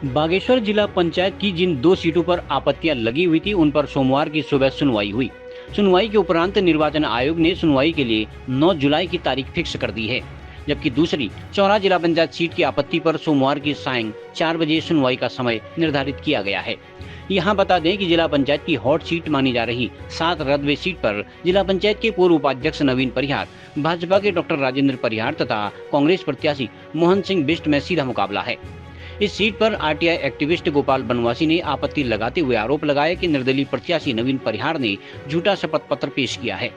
बागेश्वर जिला पंचायत की जिन 2 सीटों पर आपत्तियां लगी हुई थी उन पर सोमवार की सुबह सुनवाई हुई। सुनवाई के उपरांत निर्वाचन आयोग ने सुनवाई के लिए 9 जुलाई की तारीख फिक्स कर दी है, जबकि दूसरी चौरा जिला पंचायत सीट की आपत्ति पर सोमवार की सायं 4 बजे सुनवाई का समय निर्धारित किया गया है। यहाँ बता दें कि जिला पंचायत की हॉट सीट मानी जा रही 7 रदवे सीट पर जिला पंचायत के पूर्व उपाध्यक्ष नवीन परिहार, भाजपा के डॉक्टर राजेंद्र परिहार तथा कांग्रेस प्रत्याशी मोहन सिंह बिष्ट में सीधा मुकाबला है। इस सीट पर आरटीआई एक्टिविस्ट गोपाल बनवासी ने आपत्ति लगाते हुए आरोप लगाया कि निर्दलीय प्रत्याशी नवीन परिहार ने झूठा शपथ पत्र पेश किया है।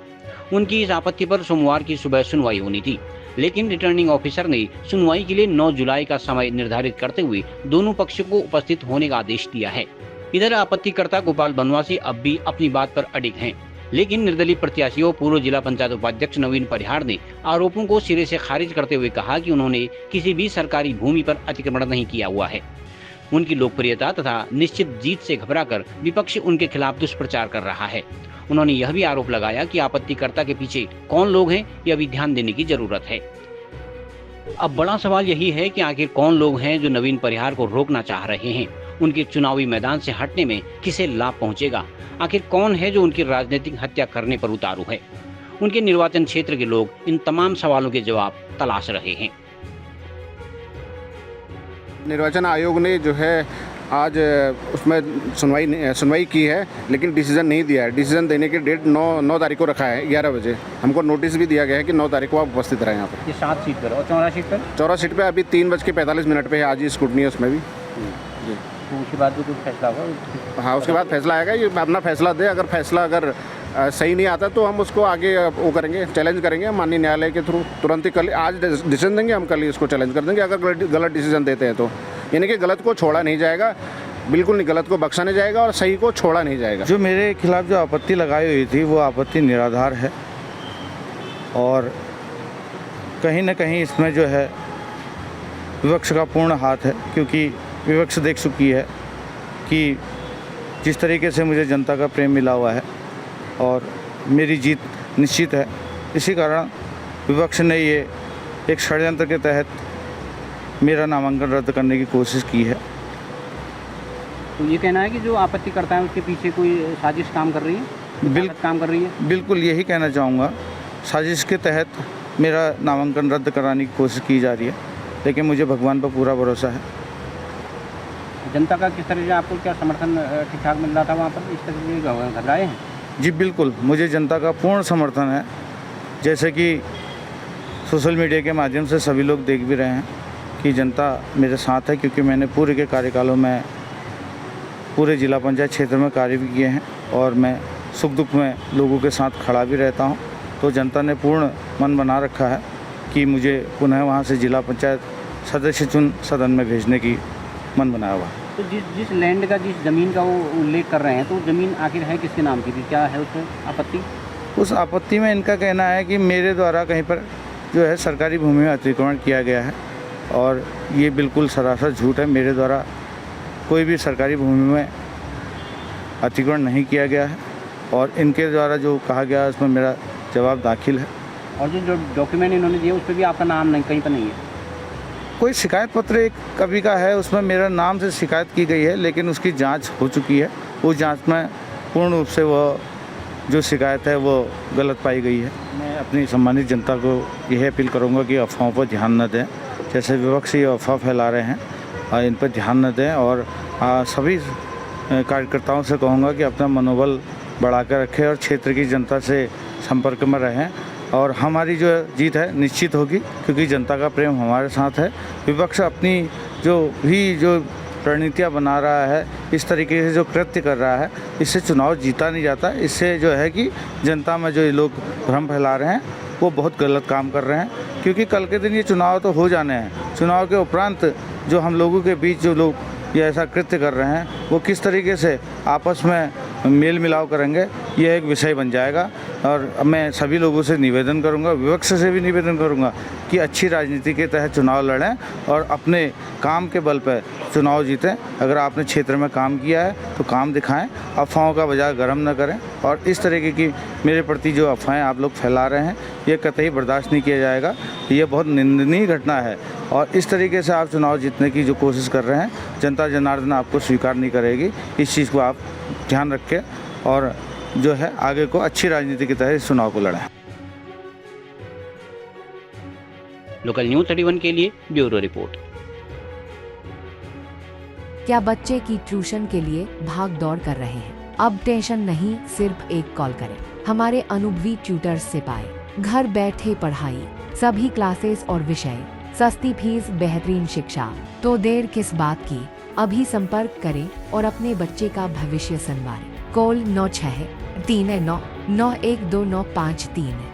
उनकी इस आपत्ति पर सोमवार की सुबह सुनवाई होनी थी, लेकिन रिटर्निंग ऑफिसर ने सुनवाई के लिए 9 जुलाई का समय निर्धारित करते हुए दोनों पक्षों को उपस्थित होने का आदेश दिया है। इधर आपत्तिकर्ता गोपाल बनवासी अब भी अपनी बात पर अडिग हैं, लेकिन निर्दलीय प्रत्याशी और पूर्व जिला पंचायत उपाध्यक्ष नवीन परिहार ने आरोपों को सिरे से खारिज करते हुए कहा कि उन्होंने किसी भी सरकारी भूमि पर अतिक्रमण नहीं किया हुआ है। उनकी लोकप्रियता तथा निश्चित जीत से घबराकर विपक्ष उनके खिलाफ दुष्प्रचार कर रहा है। उन्होंने यह भी आरोप लगाया कि आपत्तिकर्ता के पीछे कौन लोग हैं, यह भी ध्यान देने की जरूरत है। अब बड़ा सवाल यही है कि आखिर कौन लोग हैं जो नवीन परिहार को रोकना चाह रहे हैं। उनके चुनावी मैदान से हटने में किसे लाभ पहुंचेगा? आखिर कौन है जो उनकी राजनीतिक हत्या करने पर उतारू है? उनके निर्वाचन क्षेत्र के लोग इन तमाम सवालों के जवाब तलाश रहे हैं। निर्वाचन आयोग ने जो है आज उसमें सुनवाई की है, लेकिन डिसीजन नहीं दिया है। डिसीजन देने की डेट 9 तारीख को रखा है 11 बजे। हमको नोटिस भी दिया गया है कि 9 तारीख को आप उपस्थित रहें यहाँ पर। ये 7 सीट पर और चौरा सीट पर? चौरा सीट पे अभी 3:45 पे है, आज ही स्क्रूटनी है उसमें भी जी। तो उसके बाद जो फैसला होगा? हाँ, उसके बाद फैसला आएगा। ये अपना फैसला दे, अगर फैसला सही नहीं आता तो हम उसको आगे वो करेंगे, चैलेंज करेंगे माननीय न्यायालय के थ्रू। तुरंत ही कल आज डिसीजन देंगे, हम कल ही इसको चैलेंज कर देंगे अगर गलत डिसीजन देते हैं तो। यानी कि गलत को छोड़ा नहीं जाएगा, बिल्कुल नहीं, गलत को बख्शा नहीं जाएगा और सही को छोड़ा नहीं जाएगा। जो मेरे खिलाफ जो आपत्ति लगाई हुई थी वो आपत्ति निराधार है और कहीं ना कहीं इसमें जो है विपक्ष का पूर्ण हाथ है, क्योंकि विपक्ष देख चुकी है कि जिस तरीके से मुझे जनता का प्रेम मिला हुआ है और मेरी जीत निश्चित है। इसी कारण विपक्ष ने ये एक षड्यंत्र के तहत मेरा नामांकन रद्द करने की कोशिश की है। तो ये कहना है कि जो आपत्ति करता है उसके पीछे कोई साजिश काम कर रही है, काम कर रही है? बिल्कुल यही कहना चाहूँगा। साजिश के तहत मेरा नामांकन रद्द कराने की कोशिश की जा रही है, लेकिन मुझे भगवान पर पूरा भरोसा है। जनता का किस तरह से आपको क्या समर्थन ठीक ठाक मिल रहा था वहाँ पर? इस तरह से घबराए हैं? जी बिल्कुल, मुझे जनता का पूर्ण समर्थन है। जैसे कि सोशल मीडिया के माध्यम से सभी लोग देख भी रहे हैं कि जनता मेरे साथ है, क्योंकि मैंने पूरे के कार्यकालों में पूरे जिला पंचायत क्षेत्र में कार्य भी किए हैं और मैं सुख दुख में लोगों के साथ खड़ा भी रहता हूं। तो जनता ने पूर्ण मन बना रखा है कि मुझे पुनः वहां से जिला पंचायत सदस्य चुन सदन में भेजने की मन बनाया हुआ है। तो जिस लैंड का, जिस ज़मीन का वो उल्लेख कर रहे हैं, तो ज़मीन आखिर है किसके नाम की थी? क्या है उसमें आपत्ति? उस आपत्ति में इनका कहना है कि मेरे द्वारा कहीं पर जो है सरकारी भूमि में अतिक्रमण किया गया है और ये बिल्कुल सरासर झूठ है। मेरे द्वारा कोई भी सरकारी भूमि में अतिक्रमण नहीं किया गया है और इनके द्वारा जो कहा गया है उसमें मेरा जवाब दाखिल है। और जो डॉक्यूमेंट इन्होंने दिए उस पर भी आपका नाम नहीं, कहीं पर नहीं है? कोई शिकायत पत्र एक कभी का है, उसमें मेरा नाम से शिकायत की गई है, लेकिन उसकी जांच हो चुकी है। उस जांच में पूर्ण रूप से वो जो शिकायत है वो गलत पाई गई है। मैं अपनी सम्मानित जनता को यह अपील करूंगा कि अफवाहों पर ध्यान न दें। जैसे विपक्ष ये अफवाह फैला रहे हैं, इन पर ध्यान न दें और सभी कार्यकर्ताओं से कहूँगा कि अपना मनोबल बढ़ाकर रखें और क्षेत्र की जनता से संपर्क में रहें और हमारी जो जीत है निश्चित होगी, क्योंकि जनता का प्रेम हमारे साथ है। विपक्ष अपनी जो रणनीतियाँ बना रहा है, इस तरीके से जो कृत्य कर रहा है, इससे चुनाव जीता नहीं जाता। इससे जो है कि जनता में जो ये लोग भ्रम फैला रहे हैं वो बहुत गलत काम कर रहे हैं, क्योंकि कल के दिन ये चुनाव तो हो जाने हैं। चुनाव के उपरांत जो हम लोगों के बीच जो लोग ये ऐसा कृत्य कर रहे हैं वो किस तरीके से आपस में मेल मिलाप करेंगे, यह एक विषय बन जाएगा। और मैं सभी लोगों से निवेदन करूंगा, विपक्ष से भी निवेदन करूंगा कि अच्छी राजनीति के तहत चुनाव लड़ें और अपने काम के बल पर चुनाव जीतें। अगर आपने क्षेत्र में काम किया है तो काम दिखाएं, अफवाहों का बाजार गर्म न करें। और इस तरीके की मेरे प्रति जो अफवाहें आप लोग फैला रहे हैं ये कतई बर्दाश्त नहीं किया जाएगा। ये बहुत निंदनीय घटना है और इस तरीके से आप चुनाव जीतने की जो कोशिश कर रहे हैं, जनता जनार्दन आपको स्वीकार नहीं करेगी। इस चीज़ को आप ध्यान रखें और जो है आगे को अच्छी राजनीति की तरह इस चुनाव को लड़ें। लोकल न्यूज़ 31 के लिए ब्यूरो रिपोर्ट। क्या बच्चे की ट्यूशन के लिए भाग दौड़ कर रहे हैं? अब टेंशन नहीं, सिर्फ एक कॉल करें। हमारे अनुभवी ट्यूटर्स से पाए घर बैठे पढ़ाई, सभी क्लासेस और विषय, सस्ती फीस, बेहतरीन शिक्षा। तो देर किस बात की, अभी संपर्क करें और अपने बच्चे का भविष्य संवारें। कॉल 9639912953।